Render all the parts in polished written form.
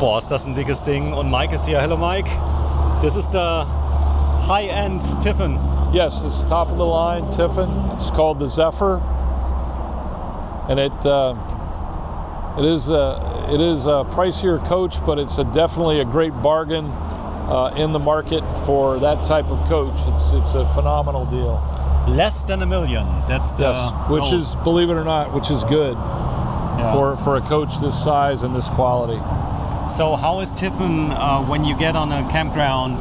Boah, ist das ein dickes Ding. Und Mike ist hier. Hello, Mike. This is the high-end Tiffin. Yes, this is top of the line Tiffin. It's called the Zephyr, and it is a pricier coach, but it's definitely a great bargain in the market for that type of coach. It's a phenomenal deal. Less than $1 million. That's the which goal. is, believe it or not, which is good for a coach this size and this quality. So how is Tiffin when you get on a campground?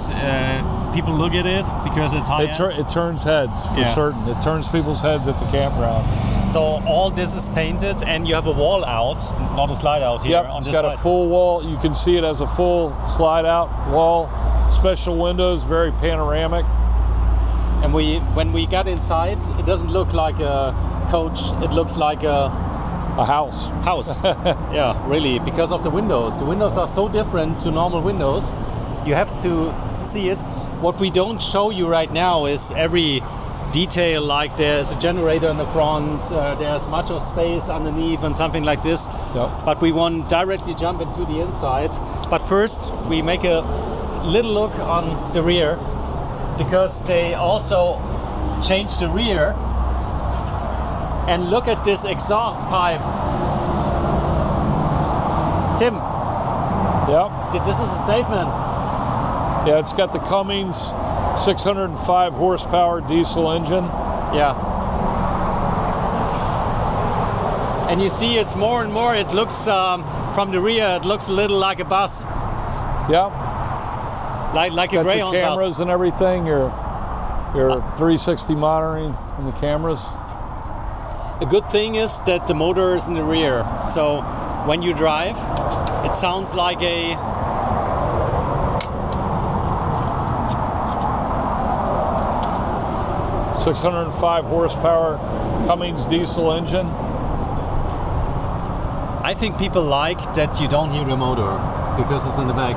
People look at it because it's high end? It turns heads for certain. It turns people's heads at the campground. So all this is painted, and you have a wall out, not a slide out here. Yep, on it's this got side. a full wall. You can see it as a full slide out wall. Special windows, very panoramic. And when we got inside, it doesn't look like a coach. It looks like a house. Yeah, really, because of the windows. The windows are so different to normal windows. You have to see it. What we don't show you right now is every detail, like there's a generator in the front, there's much of space underneath and something like this. Yep. But we won't directly jump into the inside. But first we make a little look on the rear, because they also changed the rear. And look at this exhaust pipe. Tim, Yep. this is a statement. Yeah, it's got the Cummins 605 horsepower diesel engine. Yeah. And you see it's more and more, it looks from the rear, it looks a little like a bus. Yep. Like a Got Greyhound your cameras bus. and everything, your 360 monitoring in the cameras. A good thing is that the motor is in the rear. So when you drive, it sounds like a 605 horsepower Cummins diesel engine. I think people like that you don't hear the motor because it's in the back.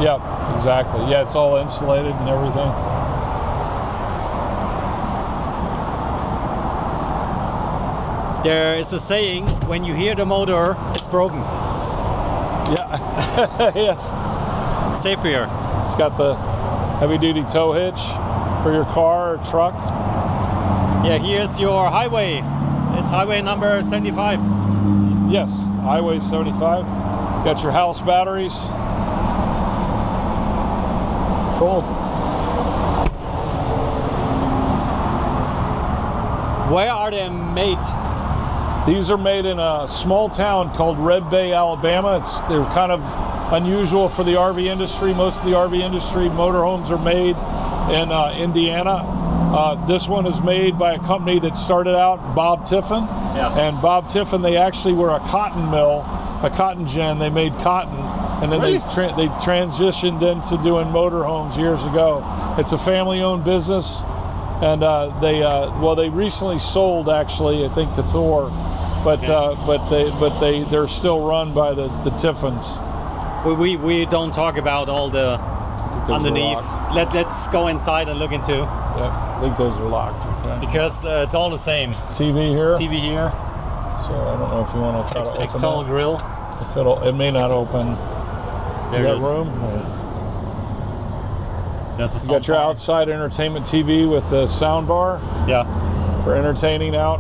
Yep, exactly. Yeah, it's all insulated and everything. There is a saying, when you hear the motor, it's broken. Yeah, yes. Safe here. It's got the heavy duty tow hitch for your car or truck. Yeah, here's your highway. It's highway number 75. Yes, Highway 75. Got your house batteries. Cool. Where are they made? These are made in a small town called Red Bay, Alabama. They're kind of unusual for the RV industry. Most of the RV industry motorhomes are made in Indiana. This one is made by a company that started out, Bob Tiffin. Yeah. And Bob Tiffin, they actually were a cotton mill, a cotton gin. They made cotton, and then Really? they transitioned into doing motorhomes years ago. It's a family-owned business, and they recently sold, actually, I think, to Thor, but they're still run by the Tiffins. We don't talk about all the Those are underneath. locked. Let's go inside and look into, Yep, I think those are locked. Okay. because it's all the same. TV here. TV here, So I don't know if you want to try to open external that. grill. If it may not open. There it that is. room. There's a You got your soundbar. outside entertainment TV with the sound bar Yeah. for entertaining out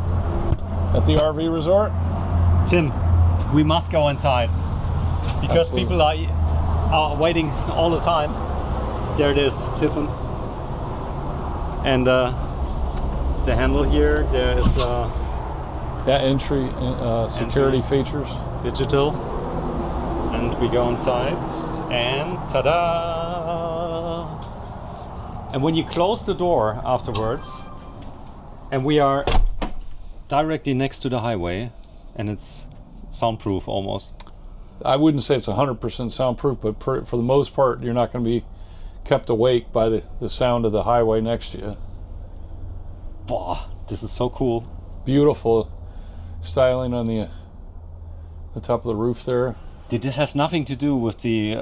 at the RV resort. Tim, we must go inside because Absolutely. people are waiting all the time. There it is, Tiffin. And the handle here, there is Entry security features. digital. And we go inside and ta-da! And when you close the door afterwards, and we are directly next to the highway, and it's soundproof almost. I wouldn't say it's 100% soundproof, but for the most part, you're not going to be kept awake by the sound of the highway next to you. Wow, this is so cool. Beautiful styling on the top of the roof there. This has nothing to do with the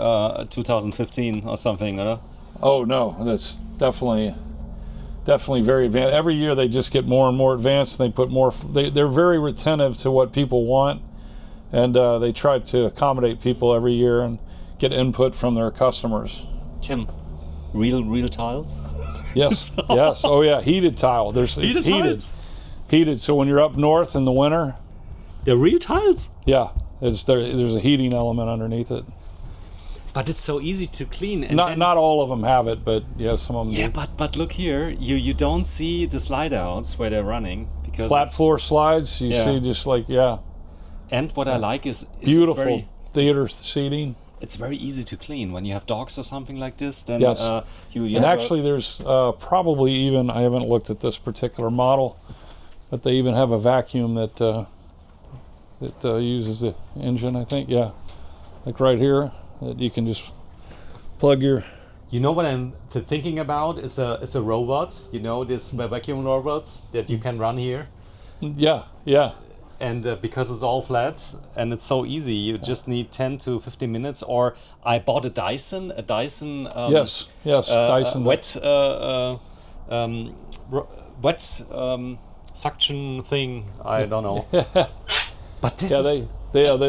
2015 or something, no? Oh no, that's definitely very advanced. Every year they just get more and more advanced, and they put more. They're very retentive to what people want, and they try to accommodate people every year and get input from their customers. Tim, real tiles? Yes, yes. Oh yeah, heated tile. It's Heated heated. tiles? Heated. So when you're up north in the winter, They're real tiles? yeah, there's a heating element underneath it. But it's so easy to clean. And Not all of them have it, but yeah, some of them Yeah, do. but look here. You don't see the slide outs where they're running. Because Flat it's- floor slides, you Yeah. see just like, yeah, And what I like is it's beautiful very, theater seating. it's very easy to clean. When you have dogs or something like this, then Yes. you And have actually, there's probably even, I haven't looked at this particular model, but they even have a vacuum that uses the engine, I think. Yeah, like right here, that you can just plug your. You know what I'm thinking about is a robot. You know, this vacuum robots that you can run here, Yeah, yeah. and because it's all flat and it's so easy, you just need 10 to 15 minutes. Or I bought a Dyson. Yes, Dyson. Wet suction thing. I don't know. But this Yeah, is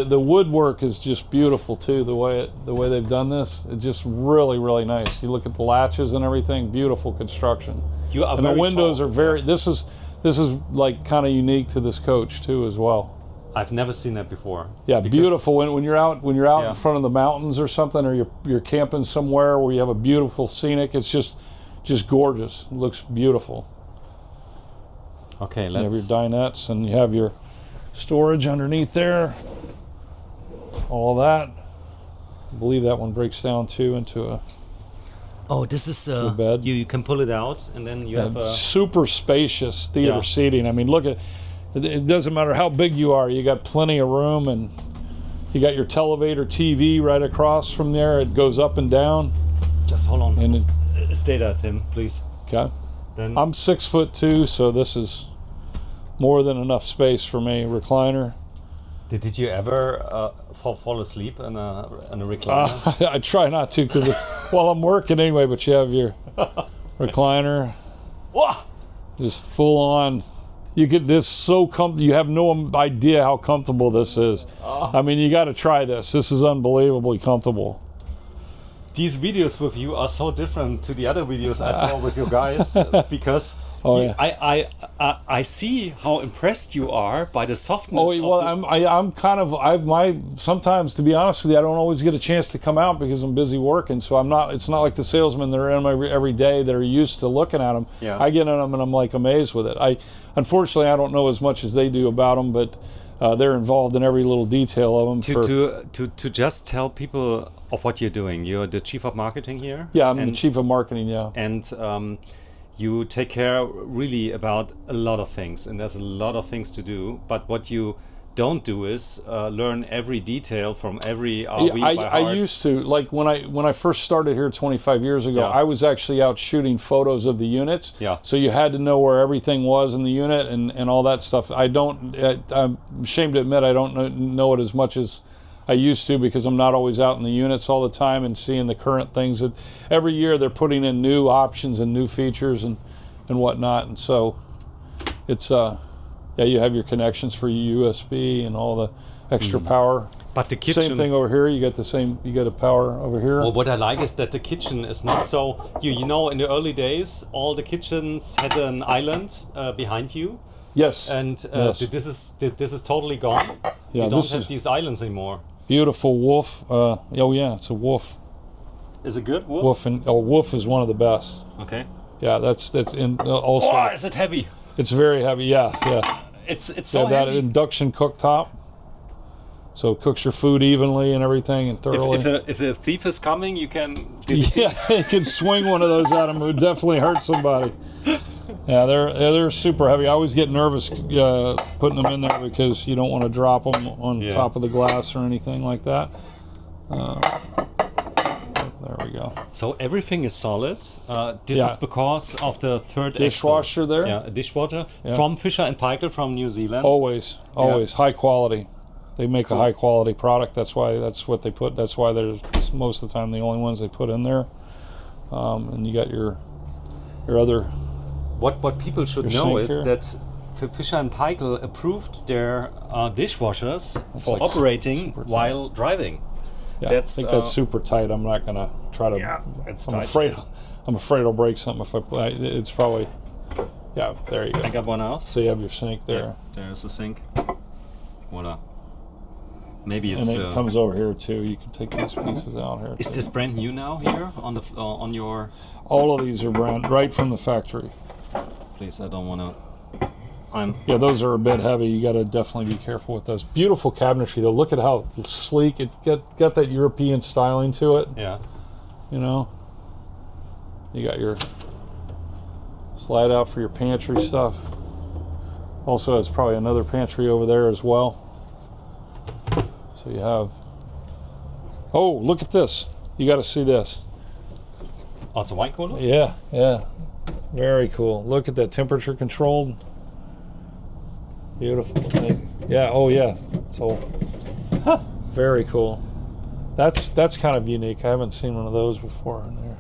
the woodwork is just beautiful too. The way they've done this, it's just really nice. You look at the latches and everything, beautiful construction. you are And the very windows tall. are very. This is like kind of unique to this coach too as well. I've never seen that before. Yeah, Because- beautiful when you're out Yeah. in front of the mountains or something, or you're camping somewhere where you have a beautiful scenic. It's just gorgeous. It looks beautiful. Okay, You have let's. your dinettes and you have your storage underneath there. All that. I believe that one breaks down too into a Oh, this is bed. You can pull it out and then you have a. super spacious theater Yeah. seating. I mean, look at it. Doesn't matter how big you are. You got plenty of room, and you got your televator TV right across from there. It goes up and down. Just hold on. And Stay there, Tim, please. Okay. Then I'm 6'2", so this is more than enough space for me. Recliner. did you ever fall asleep in a recliner? I try not to because while I'm working anyway. But you have your recliner, Whoa! just full on. You get this so you have no idea how comfortable this is. I mean, you got to try this. This is unbelievably comfortable. These videos with you are so different to the other videos I saw with you guys because Oh, you- I see how impressed you are by the softness. Oh of well, the, I'm kind of sometimes, to be honest with you, I don't always get a chance to come out because I'm busy working. So I'm not. It's not like the salesmen that are in them every day that are used to looking at them. Yeah. I get in them and I'm like amazed with it. Unfortunately I don't know as much as they do about them, but they're involved in every little detail of them. to just tell people of what you're doing. You're the chief of marketing here. Yeah, I'm the and, chief of marketing. Yeah. and you take care really about a lot of things, and there's a lot of things to do. But what you don't do is learn every detail from every RV by heart. I used to, like when I first started here 25 years ago. Yeah. I was actually out shooting photos of the units. Yeah. So you had to know where everything was in the unit and all that stuff. I'm ashamed to admit I don't know it as much as I used to because I'm not always out in the units all the time and seeing the current things that every year they're putting in new options and new features and whatnot. And so it's yeah, you have your connections for your USB and all the extra power. But the kitchen. Same thing over here. You got a power over here. Well, what I like is that the kitchen is not so. You know, in the early days, all the kitchens had an island behind you, Yes. and Yes. this is totally gone. Yeah, you don't this have is- these islands anymore. Beautiful wolf. Oh yeah, it's a wolf. Is it good? Wolf? Wolf and wolf is one of the best. Okay. Yeah, that's in also. Oh, is it heavy? It's very heavy. Yeah, yeah. It's They so have that heavy. induction cooktop, so it cooks your food evenly and everything and thoroughly. If a thief is coming, you can. Yeah, you can swing one of those at them. It would definitely hurt somebody. Yeah, they're super heavy. I always get nervous putting them in there because you don't want to drop them on Yeah. top of the glass or anything like that. There we go. So everything is solid. This Yeah. is because of the third Dishwasher axle. there? Yeah, a dishwasher from Fisher and Paykel from New Zealand. Always high quality. They make a high quality product. That's what they put. That's why there's most of the time the only ones they put in there. And you got your other. What people should Your know sink is here. that Fisher and Paykel approved their dishwashers for like operating super while driving. Yeah, I think that's super tight. I'm not gonna try to. Yeah, it's I'm tight. afraid I'll break something if I. It's probably. Yeah, there you go. I got one out. So you have your sink there, There's the sink. Voila. Maybe and it's. it comes over here too. You can take these pieces out here. Is this brand new now here on the on your? All of these are right from the factory. Please, I don't want to. Yeah, those are a bit heavy. You got to definitely be careful with those. Beautiful cabinetry though. Look at how sleek it got that European styling to it. Yeah. You know. You got your slide out for your pantry stuff. Also has probably another pantry over there as well. So you have. Oh, look at this! You got to see this. Oh, it's a wine cooler? Yeah, yeah. Very cool. Look at that, temperature controlled. Beautiful thing. Yeah, oh yeah. So very cool. That's kind of unique. I haven't seen one of those before in there.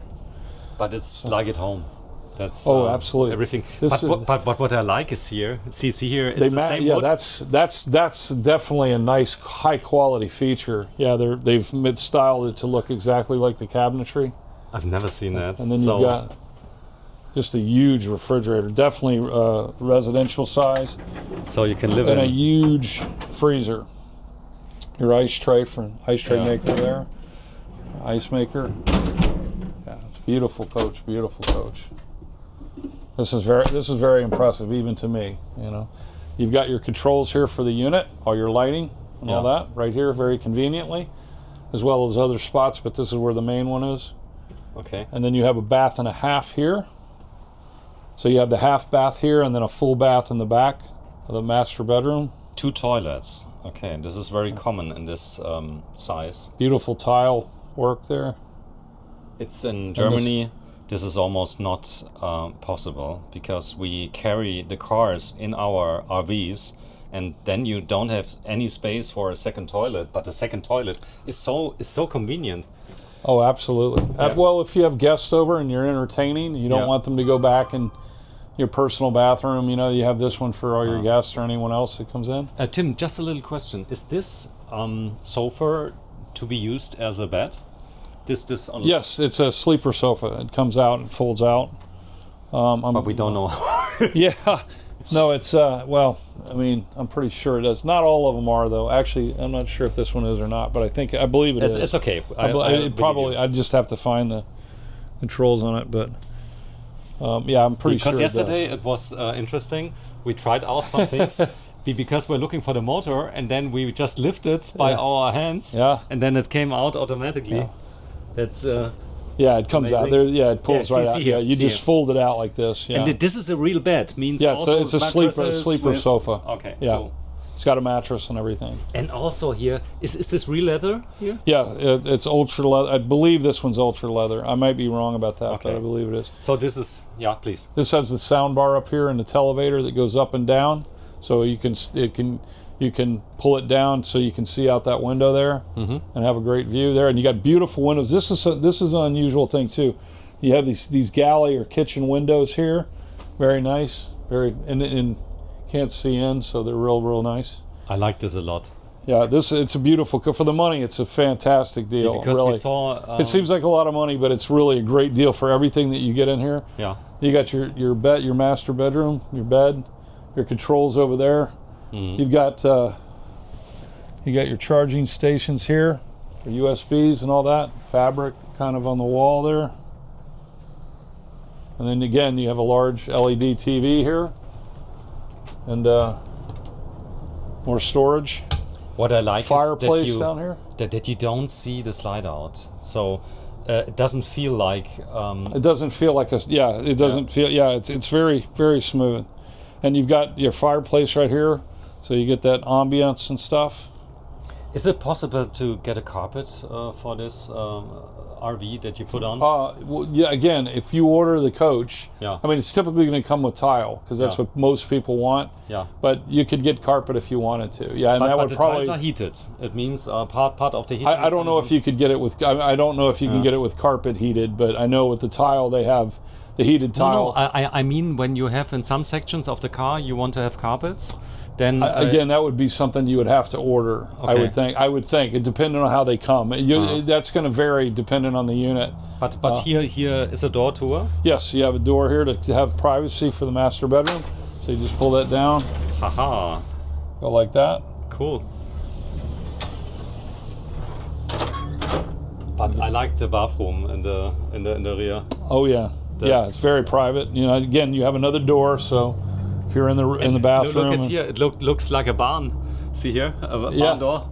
But it's like at home. That's absolutely. Everything. This But what I like is here. See here, it's the same yeah, wood. that's definitely a nice high quality feature. Yeah, they've styled it to look exactly like the cabinetry. I've never seen that. And then you've got just a huge refrigerator, definitely residential size. So you can live and in. a huge freezer. Your ice tray maker there. Ice maker. Yeah, it's a beautiful coach, beautiful coach. This is very impressive even to me, you know. You've got your controls here for the unit, all your lighting and all that right here very conveniently, as well as other spots, but this is where the main one is. Okay. And then you have a bath and a half here. So you have the half bath here and then a full bath in the back of the master bedroom. 2 toilets. Okay, this is very common in this size. Beautiful tile work there. It's in Germany. This is almost not possible because we carry the cars in our RVs, and then you don't have any space for a second toilet. But the second toilet is so convenient. Oh, absolutely. Yeah. Well, if you have guests over and you're entertaining, you don't want them to go back in your personal bathroom. You know, you have this one for all your guests or anyone else that comes in. Tim, just a little question: is this sofa to be used as a bed? Yes, it's a sleeper sofa. It comes out and folds out. But we don't know. Yeah. No, it's, well, I mean, I'm pretty sure it is. Not all of them are, though. Actually, I'm not sure if this one is or not, but I believe it is. It's okay. I'd just have to find the controls on it, but yeah, I'm pretty sure. Because yesterday it was interesting. We tried out some things because we're looking for the motor, and then we just lifted by our hands, and then it came out automatically. Yeah. That's yeah, it comes amazing. out there. Yeah, it pulls right out. Here, Yeah, you just fold it out like this. Yeah, and this is a real bed. Means also it's a sleeper sofa. Okay, yeah, cool. It's got a mattress and everything. And also here is this real leather here? Yeah, it's ultra leather. I believe this one's ultra leather. I might be wrong about that, but I believe it is. So this is please. This has the sound bar up here and the televator that goes up and down, so you can pull it down so you can see out that window there and have a great view there. And you got beautiful windows. This is an unusual thing too. You have these galley or kitchen windows here, very nice, and can't see in, so they're real nice. I like this a lot. Yeah, it's a beautiful, for the money, it's a fantastic deal. Because really. we saw. It seems like a lot of money, but it's really a great deal for everything that you get in here. Yeah. You got your bed, your master bedroom, your bed, your controls over there. You've got your charging stations here for USBs and all that. Fabric kind of on the wall there. And then again, you have a large LED TV here. And more storage. What I like fireplace is down here. That you don't see the slide out. So it doesn't feel like... it doesn't feel like it doesn't feel, it's very, very smooth. And you've got your fireplace right here. So you get that ambience and stuff. Is it possible to get a carpet for this RV that you put on? Well, yeah. Again, if you order the coach, I mean, it's typically going to come with tile because that's what most people want. Yeah. But you could get carpet if you wanted to. Yeah, and but, that but would the probably. tiles are heated. It means part of the heating. I don't know if you could get it with. I don't know if you can get it with carpet heated, but I know with the tile they have the heated tile. No, I mean when you have in some sections of the car you want to have carpets. then Again, that would be something you would have to order. I Okay. would think. I would think, it depending on how they come. That's going to vary depending on the unit. but here is a door tour. Yes, you have a door here to have privacy for the master bedroom. So you just pull that down, Haha, go like that. cool. But I like the bathroom in the rear. Oh yeah, yeah. That's- It's very private. You know, again, you have another door, so if you're in the bathroom, Look at here. It looks like a barn. See here, a Yeah. barn door.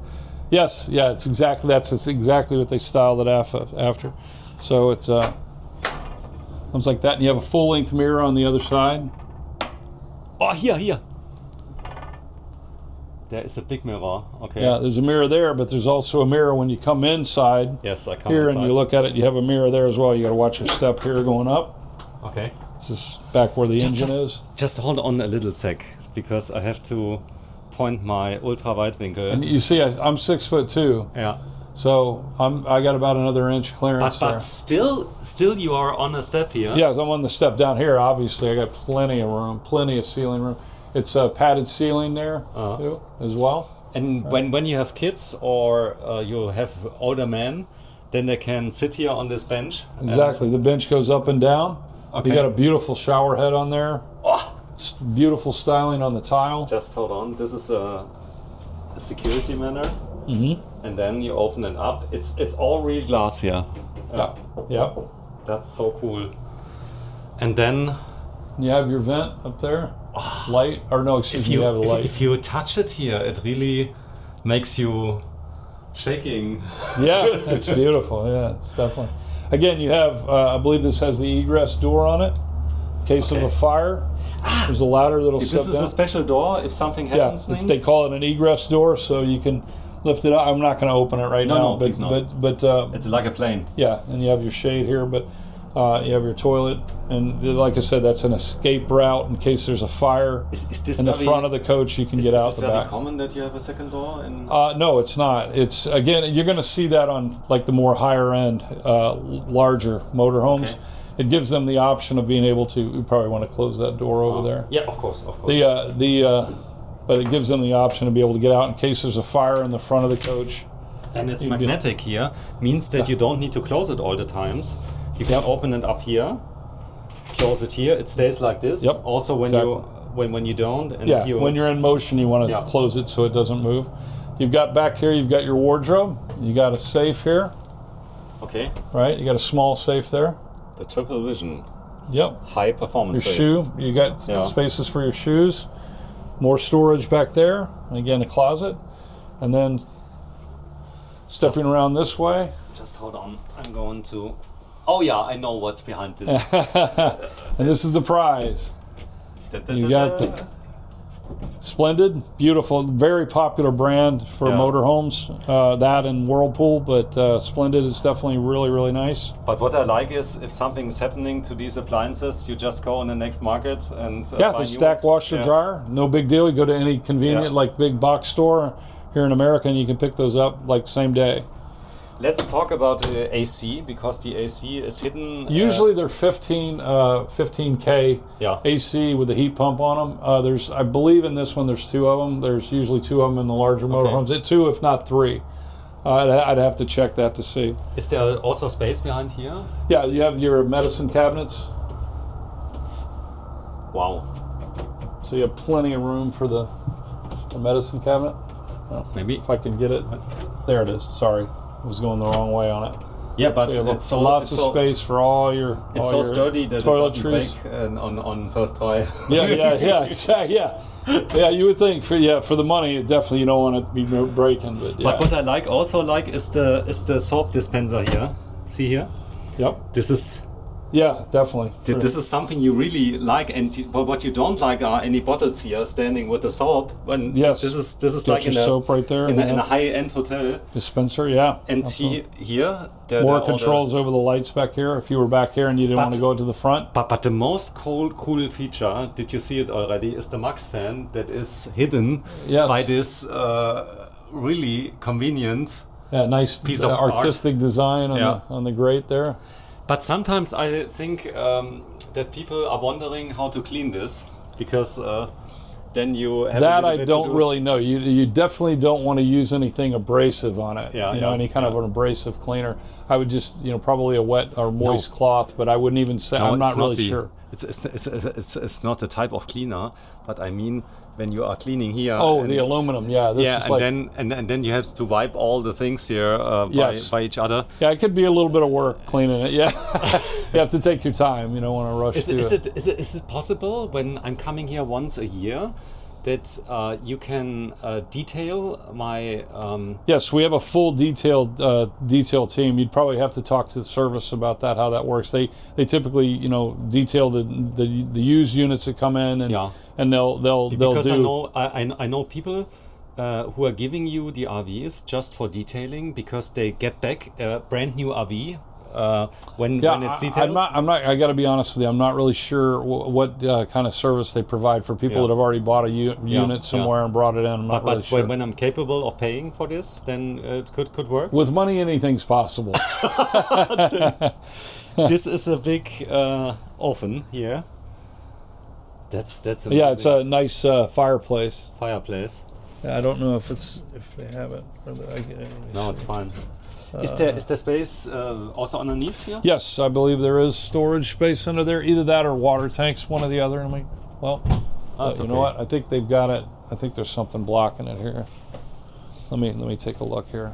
yes, yeah, it's exactly what they styled it after. So it's comes like that, and you have a full length mirror on the other side. Oh, here. There is a big mirror. Okay. Yeah, there's a mirror there, but there's also a mirror when you come inside. Yes, I come Here, inside. and you look at it, you have a mirror there as well. You got to watch your step here going up. Okay. This is back where the engine is. Just hold on a little sec, because I have to point my ultra weitwinkel. And you see, I'm 6'2", Yeah. so I got about another inch clearance there. But still you are on a step here. Yeah, I'm on the step down here. Obviously, I got plenty of room, plenty of ceiling room. It's a padded ceiling there too, as well. And when you have kids or you have older men, then they can sit here on this bench. and- Exactly. The bench goes up and down. Okay. You got a beautiful shower head on there. Oh, It's beautiful styling on the tile. just hold on. This is a security manner. Mm-hmm. And then you open it up. It's all real glass here. Yeah. Yeah. That's so cool. And then You have your vent up there. Light, or no, excuse me, you have a light. if you touch it here, it really makes you shaking. Yeah, it's beautiful. Yeah, it's definitely. Again, you have, I believe this has the egress door on it. In case of Okay. a fire, there's a ladder that'll This step is down. a special door if something Yeah, happens. they call it an egress door, so you can lift it up. I'm not going to open it right No, now, no, please not. but It's like a plane. yeah, and you have your shade here, but you have your toilet, and like I said, that's an escape route in case there's a fire Is this in the very, front of the coach. You can is, get is out this the very back. common that you have a second door? In... No, it's not. It's again, you're going to see that on like the more higher end, larger motorhomes. Okay. It gives them the option of being able to. You probably want to close that door over there. Yeah, of course. But it gives them the option to be able to get out in case there's a fire in the front of the coach. And it's magnetic here, means that you don't need to close it all the times. You can open it up here, close it here. It stays like this. Yep, Also, when exactly. when you don't, and Yeah, you, when you're in motion, you want to Yeah. close it so it doesn't move. You've got back here, you've got your wardrobe. You got a safe here, okay, right? You got a small safe there. the triple vision, Yep. high performance. Your safe. shoe, you got Yeah. spaces for your shoes. More storage back there. And again, a closet. And then stepping around this way. Just hold on. I'm going to. Oh yeah, I know what's behind this. And this is the prize. You got the Splendid, beautiful, very popular brand for Yeah. motorhomes. That and Whirlpool, but Splendid is definitely really, really nice. But what I like is if something's happening to these appliances, you just go in the next market and Yeah, buy the new stack ones. washer Yeah. dryer, no big deal. You go to any convenient, Yeah. like big box store here in America, and you can pick those up like same day. Let's talk about AC, because the AC is hidden. Usually they're 15K Yeah. AC with a heat pump on them. There's, I believe in this one, there's two of them. There's usually two of them in the larger motorhomes. Two, if not three. I'd have to check that to see. Is there also space behind here? Yeah, you have your medicine cabinets, Wow. so you have plenty of room for the medicine cabinet. Maybe. If I can get it, there it is. Sorry, I was going the wrong way on it. Yeah, but So you have it's so lots it's of so, space for all your. It's all so your sturdy that it doesn't toiletries. break on first try. Yeah, exactly. Yeah. You would think for the money, it definitely you don't want it to be breaking, but yeah. But what I also like is the soap dispenser here. See here? Yep. This is Yeah, definitely. this is something you really like, and but what you don't like are any bottles here standing with the soap. And Yes. this is Got like your in a soap right there. in yeah. a high-end hotel. Dispenser, yeah. And absolutely. here there More are all the- controls over the lights back here. If you were back here and you didn't want to go to the front. But the most cool feature, did you see it already, is the Max fan that is hidden Yes. by this really convenient. Yeah, nice piece of art. artistic design Yeah. on the grate there. But sometimes I think that people are wondering how to clean this, because then you have That a little I bit don't to do. really know. You definitely don't want to use anything abrasive on it. Yeah, you know, yeah, any kind of yeah. an abrasive cleaner. I would just, probably a wet or moist cloth, but I wouldn't even say. No, I'm not it's really the- sure. It's not a type of cleaner, but I mean when you are cleaning here. Oh, and- the aluminum. Yeah, this yeah, is and like. then and then you have to wipe all the things here Yes. by each other. Yeah, it could be a little bit of work cleaning it. Yeah, you have to take your time. You don't want to rush through it. Is it possible when I'm coming here once a year that you can detail my Yes, we have a full detail team. You'd probably have to talk to the service about that, how that works. They typically detail the used units that come in, and Yeah. and they'll because do. I know people who are giving you the RVs just for detailing because they get back a brand new RV when it's detailed. I'm not. I got to be honest with you. I'm not really sure what kind of service they provide for people Yeah. that have already bought a Yeah, unit somewhere and brought it in. I'm not but really sure. when I'm capable of paying for this, then it could work. With money, anything's possible. This is a big oven here. That's amazing. Yeah, it's a nice fireplace. fireplace. I don't know if they have it. No, it's fine. Is there space also underneath here? Yes, I believe there is storage space under there. Either that or water tanks, one or the other. That's you okay. know what? I think they've got it. I think there's something blocking it here. Let me take a look here.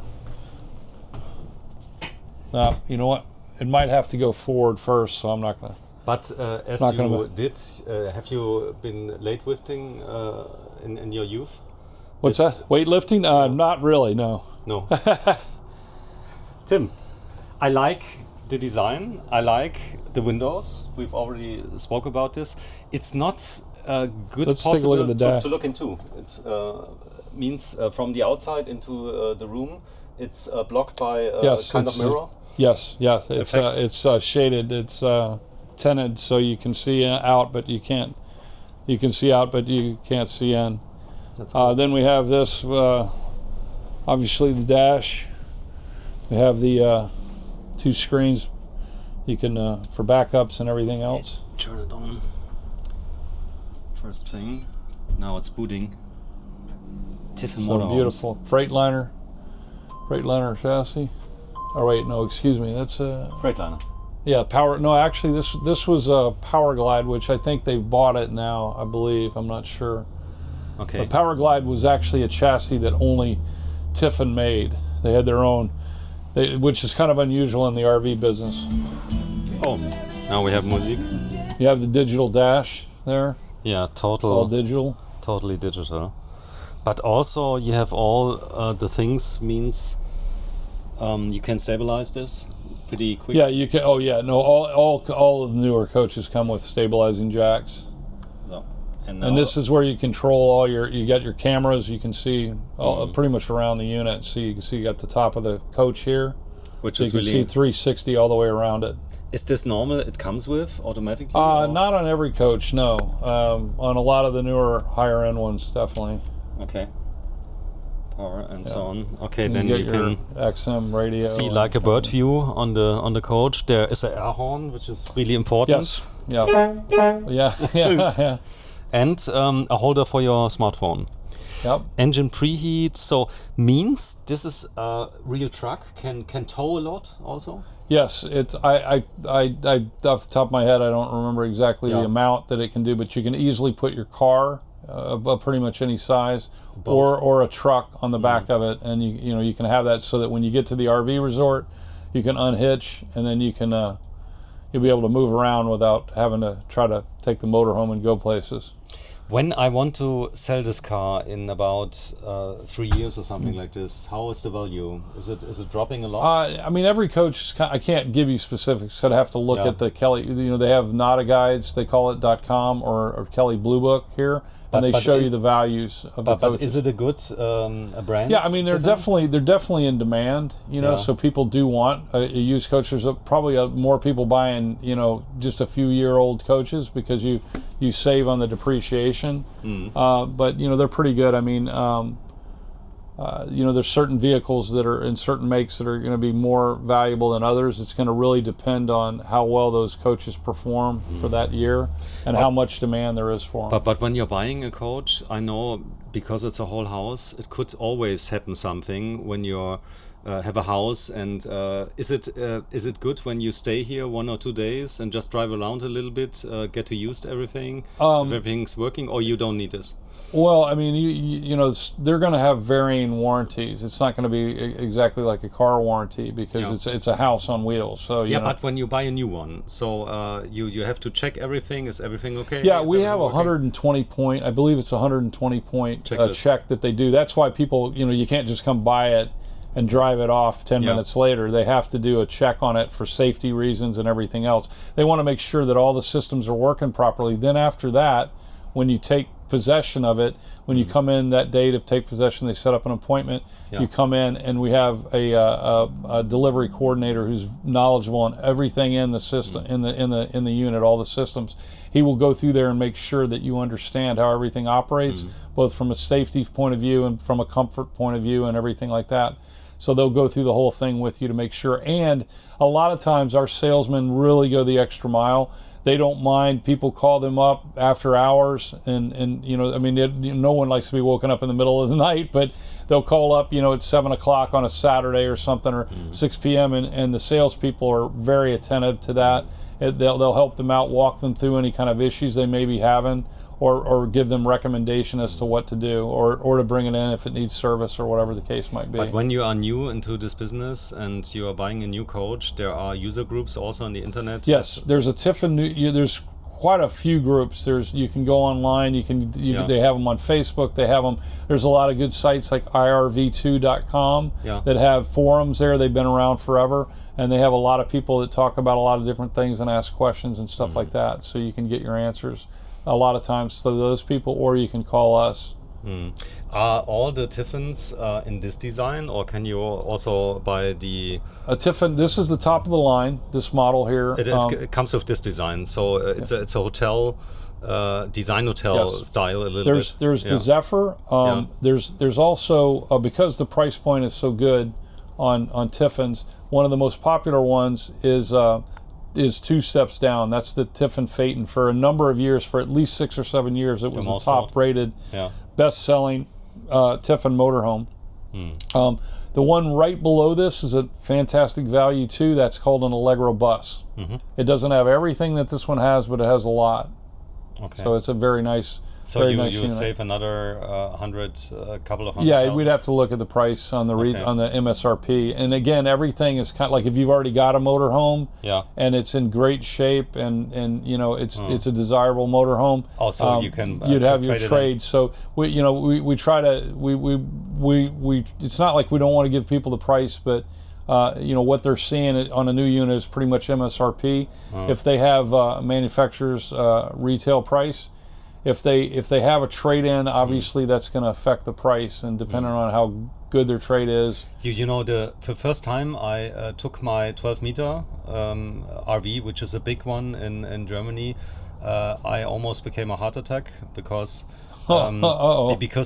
Now, you know what? It might have to go forward first, so I'm not gonna. But as Not you gonna- did, have you been weightlifting in your youth? What's that? Weightlifting? Not really. No. No. Tim, I like the design. I like the windows. We've already spoke about this. It's not good Let's take a possible look at the dash. to look into. It's means from the outside into the room. It's blocked by a Yes, kind of it's- mirror. Yes. Effect. It's shaded. It's tinted, so you can see out, but you can't. You can see out, but you can't see in. That's cool. Then we have this. Obviously, the dash. We have the 2 screens. You can for backups and everything else. Turn it on. First thing. Now it's booting. Tiffin So motorhomes. beautiful Freightliner chassis. Oh wait, no, excuse me. That's Freightliner. yeah, power. No, actually, this was a Power Glide, which I think they've bought it now. I believe. I'm not sure. Okay. The Power Glide was actually a chassis that only Tiffin made. They had their own, which is kind of unusual in the RV business. Oh, now we have music. You have the digital dash there, Yeah, all total. digital. Totally digital. But also you have all the things means you can stabilize this pretty quick. Yeah, you can. Oh yeah, no, all of the newer coaches come with stabilizing jacks. So, And now- this is where you control all you got your cameras. You can see pretty much around the unit. So you can see you got the top of the coach here. which So you is can really. see 360 all the way around it. Is this normal? It comes with automatically. or- Not on every coach, no. On a lot of the newer, higher end ones, definitely. Okay. Power and so on. Okay, And then you you get your can XM radio. see and like a bird everything. view on the coach. There is an air horn, which is really important. Yes. Yeah. Yeah. And a holder for your smartphone. Yep. Engine preheat. So means this is a real truck. Can tow a lot also. Yes. It's I off the top of my head I don't remember exactly Yeah. the amount that it can do, but you can easily put your car of pretty much any size or a truck on the back of it, and you can have that so that when you get to the RV resort, you can unhitch and then you can you'll be able to move around without having to try to take the motor home and go places. When I want to sell this car in about 3 years or something like this, how is the value? Is it dropping a lot? I mean, every coach is I can't give you specifics. I'd have to look Yeah. at the Kelly. They have NADA guides. They call it .com or Kelly Blue Book here, and they but show it- you the values of the but coaches. is it a good a brand? Yeah, I mean they're Tiffin? definitely in demand. Yeah. So people do want a used coach. There's probably more people buying just a few year old coaches because you save on the depreciation. Mm. But they're pretty good. I mean, there's certain vehicles that are in certain makes that are going to be more valuable than others. It's going to really depend on how well those coaches perform for that year and how much demand there is for them. But when you're buying a coach, I know because it's a whole house, it could always happen something when you're have a house. And is it good when you stay here 1 or 2 days and just drive around a little bit, get to use everything, if everything's working, or you don't need this? Well, I mean, they're going to have varying warranties. It's not going to be exactly like a car warranty because it's a house on wheels. So but when you buy a new one, so you have to check everything. Is everything okay? Yeah, we have a 120 point. I believe it's a 120 point check that they do. That's why people, you can't just come buy it and drive it off 10 minutes later. They have to do a check on it for safety reasons and everything else. They want to make sure that all the systems are working properly. Then after that, when you take possession of it, when you come in that day to take possession, they set up an appointment. You come in, and we have a delivery coordinator who's knowledgeable on everything in the system, in the unit, all the systems. He will go through there and make sure that you understand how everything operates, both from a safety point of view and from a comfort point of view and everything like that. So they'll go through the whole thing with you to make sure. And a lot of times our salesmen really go the extra mile. They don't mind. People call them up after hours, and no one likes to be woken up in the middle of the night, but they'll call up, at 7 o'clock on a Saturday or something, or 6 p.m., and the salespeople are very attentive to that. They'll help them out, walk them through any kind of issues they may be having, or give them recommendation as to what to do, or to bring it in if it needs service or whatever the case might be. But when you are new into this business and you are buying a new coach, there are user groups also on the internet? Yes, there's a Tiffin, there's quite a few groups. You can go online, they have them on Facebook, they have them, there's a lot of good sites like irv2.com that have forums there. They've been around forever, and they have a lot of people that talk about a lot of different things and ask questions and stuff like that, so you can get your answers a lot of times to those people, or you can call us. Are all the Tiffins in this design, or can you also buy the... A Tiffin, this is the top of the line, this model here. It comes with this design, so it's a hotel, design hotel style a little bit. There's the Zephyr. There's also, because the price point is so good on Tiffins, one of the most popular ones is 2 steps down. That's the Tiffin Phaeton. For a number of years, for at least 6 or 7 years, it was the top-rated, best-selling Tiffin motorhome. The one right below this is a fantastic value too. That's called an Allegro bus. It doesn't have everything that this one has, but it has a lot. So it's a very nice. So you save another couple of hundred. Yeah, we'd have to look at the price on the on the MSRP. And again, everything is kind of like if you've already got a motorhome, and it's in great shape, and it's a desirable motorhome. Also, you can you'd have your trade. So we try to we it's not like we don't want to give people the price, but what they're seeing on a new unit is pretty much MSRP. If they have manufacturer's retail price. If they have a trade-in, obviously that's going to affect the price, and depending on how good their trade is. The first time I took my 12-meter RV, which is a big one in Germany, I almost became a heart attack because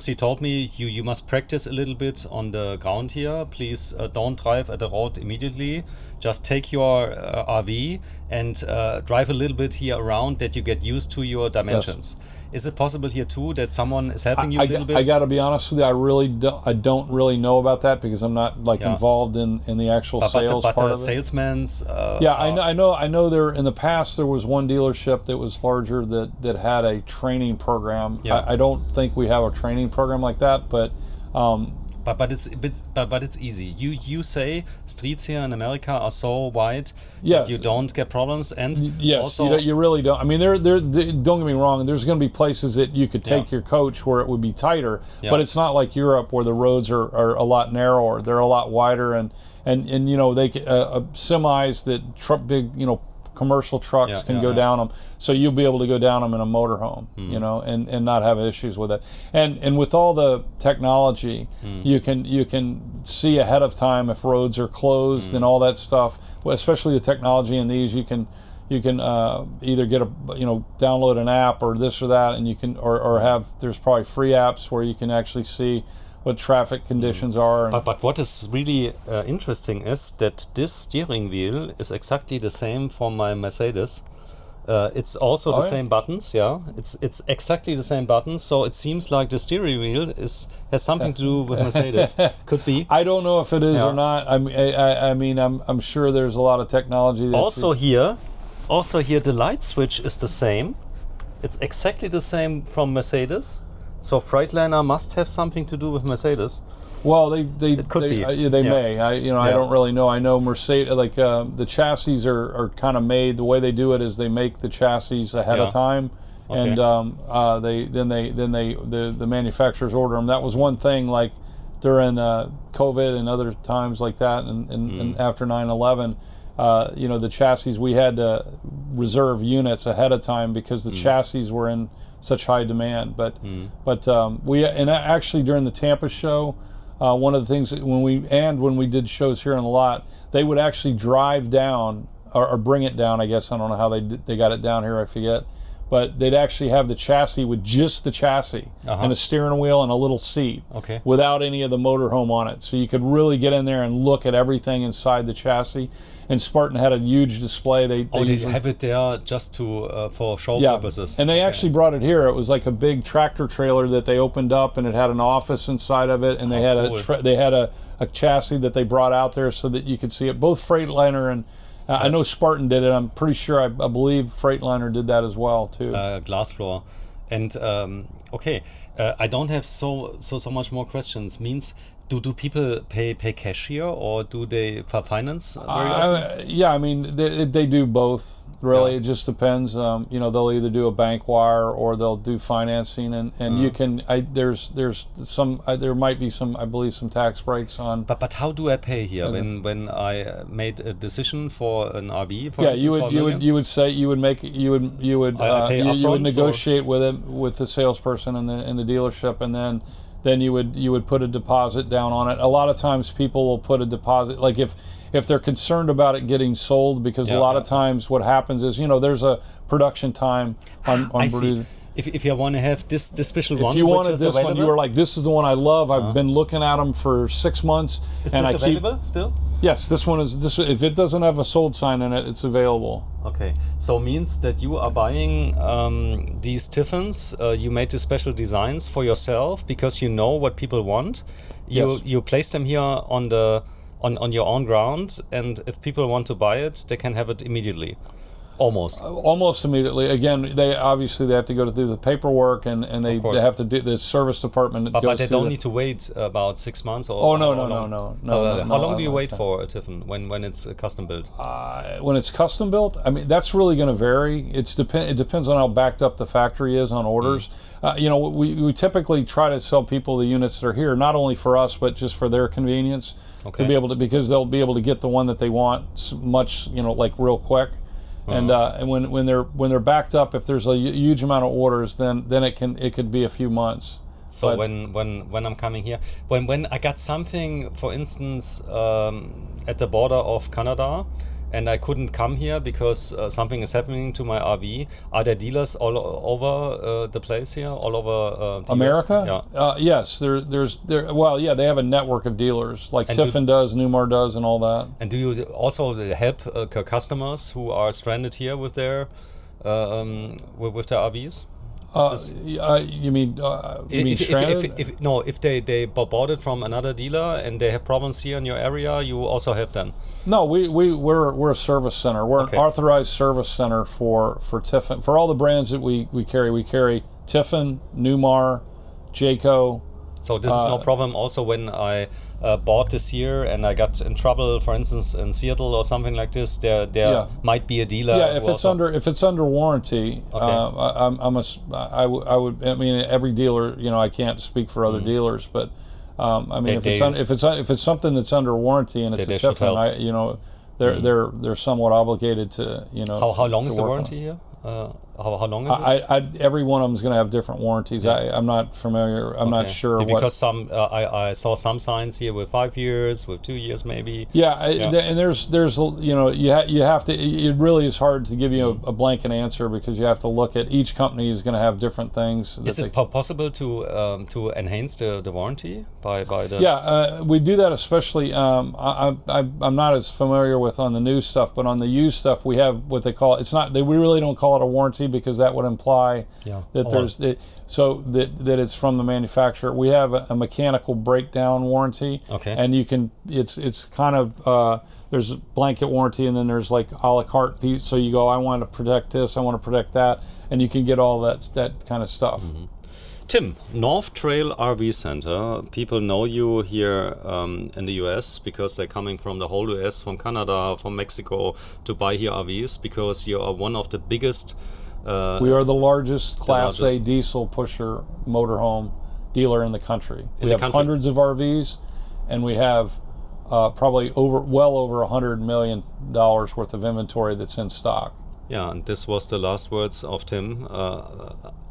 he told me you must practice a little bit on the ground here. Please don't drive at the road immediately. Just take your RV and drive a little bit here around, that you get used to your dimensions. Is it possible here too that someone is helping you a little bit? I got to be honest with you. I don't really know about that because I'm not involved in the actual sales part of it. Salesmen's. I know. There in the past there was one dealership that was larger that had a training program. I don't think we have a training program like that, but. But it's easy. You say streets here in America are so wide that you don't get problems, and also you really don't. I mean, don't get me wrong. There's going to be places that you could take your coach where it would be tighter, but it's not like Europe where the roads are a lot narrower. They're a lot wider, and they semis that big commercial trucks can go down them, so you'll be able to go down them in a motorhome, and not have issues with it. And with all the technology, you can see ahead of time if roads are closed and all that stuff. Especially the technology in these, you can either get download an app or this or that, and you can or have there's probably free apps where you can actually see what traffic conditions are. And But what is really interesting is that this steering wheel is exactly the same for my Mercedes. It's also the same buttons, yeah. It's exactly the same buttons. So it seems like the steering wheel has something to do with Mercedes. Could be. I don't know if it is Yeah. or not. I mean, I'm sure there's a lot of technology. That's Also here, the light switch is the same. It's exactly the same from Mercedes. So Freightliner must have something to do with Mercedes. Well, they could be. They Yeah. may. I Yeah. don't really know. I know Mercedes, like the chassis are kind of made. The way they do it is they make the chassis ahead of Yeah. time, Okay. and the manufacturers order them. That was one thing, like during COVID and other times like that, and after 9/11. The chassis, we had to reserve units ahead of time because the chassis were in such high demand. But actually during the Tampa show, one of the things that when we did shows here on the lot, they would actually drive down or bring it down. I guess I don't know how they got it down here. I forget. But they'd actually have the chassis with just the chassis and a steering wheel and a little seat, without any of the motorhome on it. So you could really get in there and look at everything inside the chassis. And Spartan had a huge display. They have it there just for show purposes. And they actually brought it here. It was like a big tractor trailer that they opened up, and it had an office inside of it. And they had a chassis that they brought out there so that you could see it. Both Freightliner and I know Spartan did it. I'm pretty sure. I believe Freightliner did that as well too. Glass floor, and I don't have so much more questions. Means do people pay cash here, or do they finance very often? Yeah, I mean they do both. Really, it just depends. They'll either do a bank wire or they'll do financing, and you can. There might be some. I believe some tax breaks on. But how do I pay here when I made a decision for an RV? For instance, you would negotiate with the salesperson in the dealership, and then you would put a deposit down on it. A lot of times people will put a deposit, like if they're concerned about it getting sold, because a lot of times what happens is, there's a production time on I see. If you want to have this special one, if you wanted this one, you were like, this is the one I love. I've been looking at them for 6 months. Is this available still? Yes, this one is. If it doesn't have a sold sign in it, it's available. Okay, so means that you are buying these Tiffins. You made the special designs for yourself because you know what people want. You place them here on your own ground, and if people want to buy it, they can have it immediately. Almost immediately. Again, they have to go through the paperwork, and they have to do the service department. But they don't need to wait about 6 months. No. How long do you wait for a Tiffin when it's custom built? When it's custom built, I mean that's really going to vary. It depends on how backed up the factory is on orders. We typically try to sell people the units that are here, not only for us but just for their convenience, to be able to, because they'll be able to get the one that they want much, like real quick. And when they're backed up, if there's a huge amount of orders, then it could be a few months. So when I'm coming here, when I got something, for instance, at the border of Canada, and I couldn't come here because something is happening to my RV. Are there dealers all over the place here, all over America? Yeah. Yes, they have a network of dealers like Tiffin does, Newmar does, and all that. And do you also help customers who are stranded here with their RVs? You mean stranded? If they bought it from another dealer and they have problems here in your area, you also help them. No, we're a service center. We're an authorized service center for Tiffin, for all the brands that we carry. We carry Tiffin, Newmar, Jayco. So this is no problem. Also, when I bought this here and I got in trouble, for instance, in Seattle or something like this, there might be a dealer. Yeah, if it's under warranty, I mean, every dealer. I can't speak for other dealers, but I mean, if it's something that's under warranty and it's a Tiffin, they're somewhat obligated to How long is the warranty here? How long is it? Every one of them is going to have different warranties. I'm not familiar. I'm not sure. Because some I saw some signs here with 5 years, with 2 years maybe. And there's you have to. It really is hard to give you a blanket answer because you have to look at each company is going to have different things. Is it possible to enhance the warranty by the? We do that especially. I'm not as familiar with on the new stuff, but on the used stuff we have what they call it's not. We really don't call it a warranty because that would imply that that it's from the manufacturer. We have a mechanical breakdown warranty, and you can it's kind of there's a blanket warranty and then there's like a la carte piece. So you go, I want to protect this, I want to protect that, and you can get all that kind of stuff. Mm-hmm. Tim, North Trail RV Center. People know you here in the US because they're coming from the whole US, from Canada, from Mexico to buy here RVs because you are one of the biggest. We are the largest Class A diesel pusher motorhome dealer in the country. We have hundreds of RVs, and we have probably well over $100 million worth of inventory that's in stock. Yeah, and this was the last words of Tim.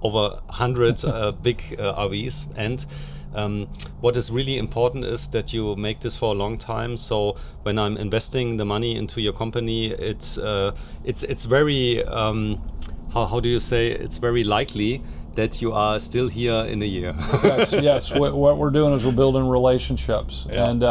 Over 100 big RVs, and what is really important is that you make this for a long time. So when I'm investing the money into your company, it's very how do you say? It's very likely that you are still here in a year. Yes. What we're doing is we're building relationships, and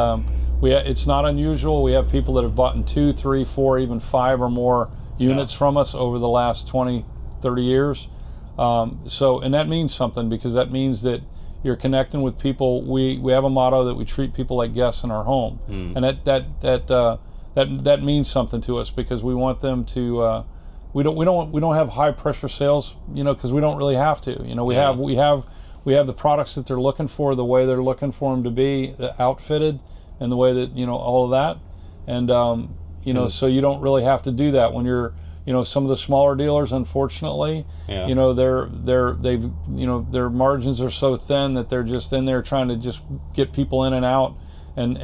it's not unusual. We have people that have bought in 2, 3, 4, even 5 or more units from us over the last 20, 30 years. And that means something because that means that you're connecting with people. We have a motto that we treat people like guests in our home, and that means something to us because we want them to. We don't have high pressure sales, because we don't really have to. We have the products that they're looking for, the way they're looking for them to be outfitted, and the way that all of that, and so you don't really have to do that when you're. Some of the smaller dealers, unfortunately, their margins are so thin that they're just in there trying to just get people in and out, and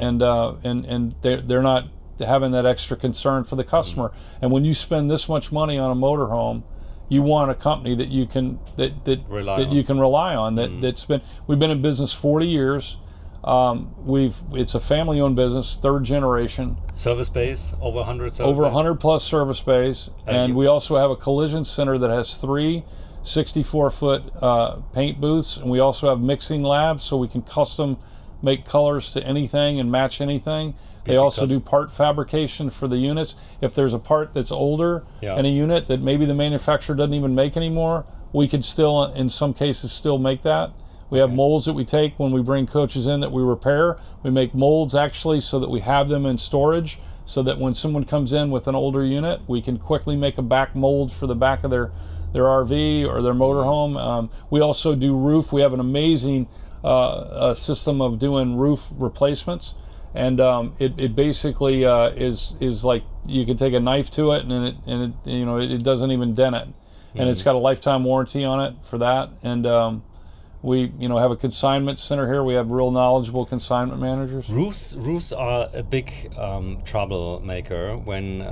they're not having that extra concern for the customer. And when you spend this much money on a motorhome, you want a company that you can you can rely on. We've been in business 40 years. It's a family-owned business, 3rd generation. Service base, over 100 service Over 100 plus service bays. And we also have a collision center that has 3 64-foot paint booths. And we also have mixing labs so we can custom make colors to anything and match anything. They also do part fabrication for the units. If there's a part that's older in a unit that maybe the manufacturer doesn't even make anymore, we could still, in some cases, still make that. We have molds that we take when we bring coaches in that we repair. We make molds actually so that we have them in storage so that when someone comes in with an older unit, we can quickly make a back mold for the back of their RV or their motorhome. We also do roof. We have an amazing system of doing roof replacements. And it basically is like you can take a knife to it and it doesn't even dent it. And it's got a lifetime warranty on it for that. And we have a consignment center here. We have real knowledgeable consignment managers. Roofs are a big troublemaker when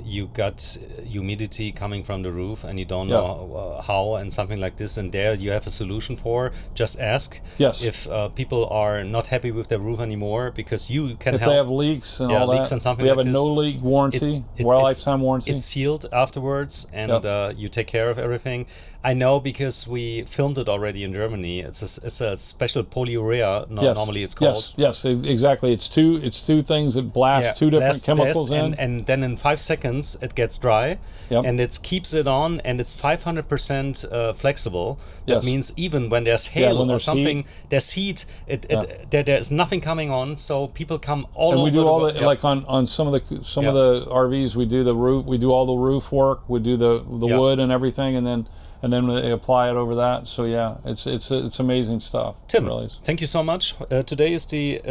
you got humidity coming from the roof and you don't know how and something like this. And there you have a solution for. Just ask if people are not happy with their roof anymore because you can help. If they have leaks and all leaks that. And something we have like a no-leak warranty, lifetime warranty. It's sealed afterwards and you take care of everything. I know because we filmed it already in Germany. It's a special polyurea. Normally it's called. Yes, exactly. It's two things that blast two different chemicals in, and then in 5 seconds it gets dry, and it keeps it on, and it's 500% flexible. That means even when there's hail or something, there's heat. There's nothing coming on, so people come all over. And we do all the like on some of the RVs. We do the roof. We do all the roof work. We do the wood and everything, and then they apply it over that. So it's amazing stuff. Tim, really thank you so much. Today is the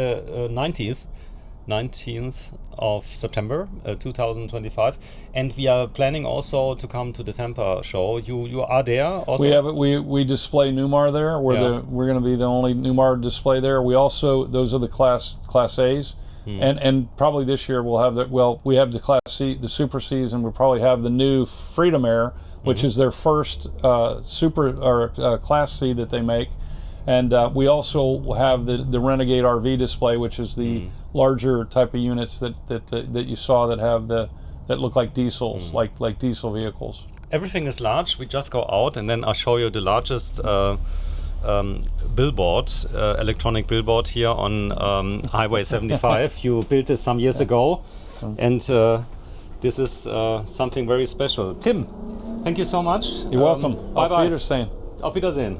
19th of September 2025, and we are planning also to come to the Tampa show. You are there also? We display Newmar there. We're going to be the only Newmar display there. We also, those are the class A's, And probably this year we'll have we have the Class C, the Super Cs, and we'll probably have the new Freedom Air, which is their first Class C that they make. And we also have the Renegade RV display, which is the larger type of units that you saw that look like diesels, like diesel vehicles. Everything is large. We just go out and then I'll show you the largest billboard, electronic billboard here on Highway 75. You built this some years ago, and this is something very special. Tim, thank you so much. You're welcome. Bye Auf bye. Wiedersehen. Auf Wiedersehen.